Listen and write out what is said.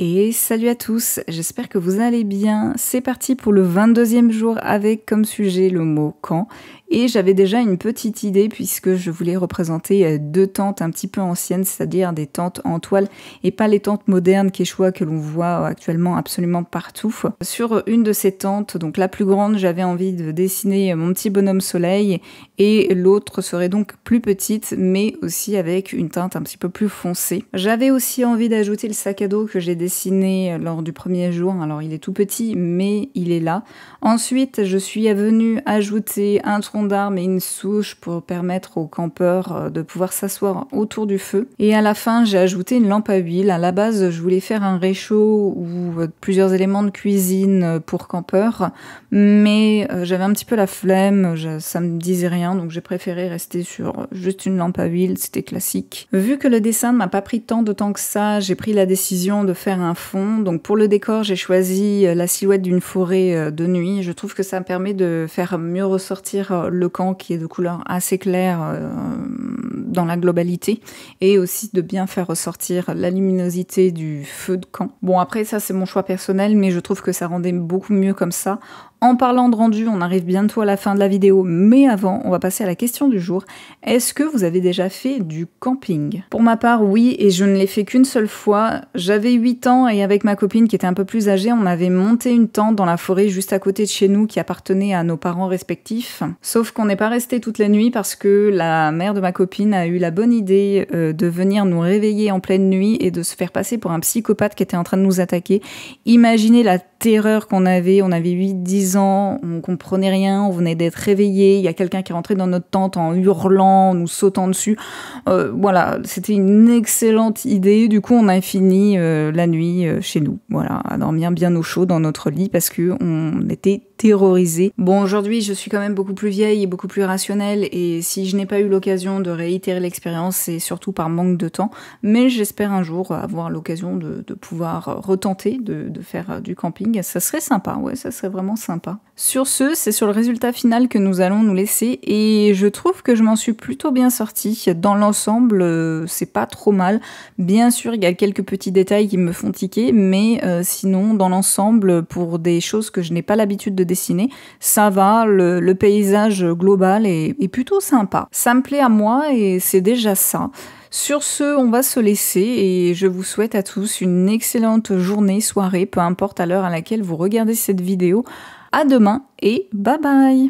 Et salut à tous, j'espère que vous allez bien. C'est parti pour le 22e jour avec comme sujet le mot quand. Et j'avais déjà une petite idée puisque je voulais représenter deux tentes un petit peu anciennes, c'est-à-dire des tentes en toile et pas les tentes modernes quechua que l'on voit actuellement absolument partout. Sur une de ces tentes, donc la plus grande, j'avais envie de dessiner mon petit bonhomme soleil et l'autre serait donc plus petite mais aussi avec une teinte un petit peu plus foncée. J'avais aussi envie d'ajouter le sac à dos que j'ai dessiné lors du premier jour. Alors il est tout petit mais il est là. Ensuite, je suis venue ajouter un tronc d'arbre et une souche pour permettre aux campeurs de pouvoir s'asseoir autour du feu. Et à la fin, j'ai ajouté une lampe à huile. À la base, je voulais faire un réchaud ou plusieurs éléments de cuisine pour campeurs, mais j'avais un petit peu la flemme, ça me disait rien, donc j'ai préféré rester sur juste une lampe à huile, c'était classique. Vu que le dessin ne m'a pas pris tant de temps que ça, j'ai pris la décision de faire un fond. Donc pour le décor, j'ai choisi la silhouette d'une forêt de nuit. Je trouve que ça me permet de faire mieux ressortir le camp qui est de couleur assez claire dans la globalité et aussi de bien faire ressortir la luminosité du feu de camp. Bon, après ça c'est mon choix personnel, mais je trouve que ça rendait beaucoup mieux comme ça. En parlant de rendu, on arrive bientôt à la fin de la vidéo, mais avant, on va passer à la question du jour. Est-ce que vous avez déjà fait du camping? Pour ma part, oui, et je ne l'ai fait qu'une seule fois. J'avais 8 ans et avec ma copine qui était un peu plus âgée, on avait monté une tente dans la forêt juste à côté de chez nous qui appartenait à nos parents respectifs. Sauf qu'on n'est pas resté toute la nuit parce que la mère de ma copine a eu la bonne idée de venir nous réveiller en pleine nuit et de se faire passer pour un psychopathe qui était en train de nous attaquer. Imaginez la terreur qu'on avait, on avait 8-10 ans, on comprenait rien, on venait d'être réveillés, il y a quelqu'un qui est rentré dans notre tente en hurlant, nous sautant dessus. Voilà, c'était une excellente idée. Du coup, on a fini la nuit chez nous, voilà, à dormir bien au chaud dans notre lit parce que on était terrorisés. Bon, aujourd'hui, je suis quand même beaucoup plus vieille et beaucoup plus rationnelle et si je n'ai pas eu l'occasion de réitérer l'expérience, c'est surtout par manque de temps, mais j'espère un jour avoir l'occasion de pouvoir retenter de faire du camping. Ça serait sympa, ouais, ça serait vraiment sympa. Sur ce, c'est sur le résultat final que nous allons nous laisser et je trouve que je m'en suis plutôt bien sortie. Dans l'ensemble, c'est pas trop mal. Bien sûr, il y a quelques petits détails qui me font tiquer, mais sinon, dans l'ensemble, pour des choses que je n'ai pas l'habitude de dessiner, ça va, le paysage global est plutôt sympa. Ça me plaît à moi et c'est déjà ça. Sur ce, on va se laisser et je vous souhaite à tous une excellente journée, soirée, peu importe à l'heure à laquelle vous regardez cette vidéo. À demain et bye bye!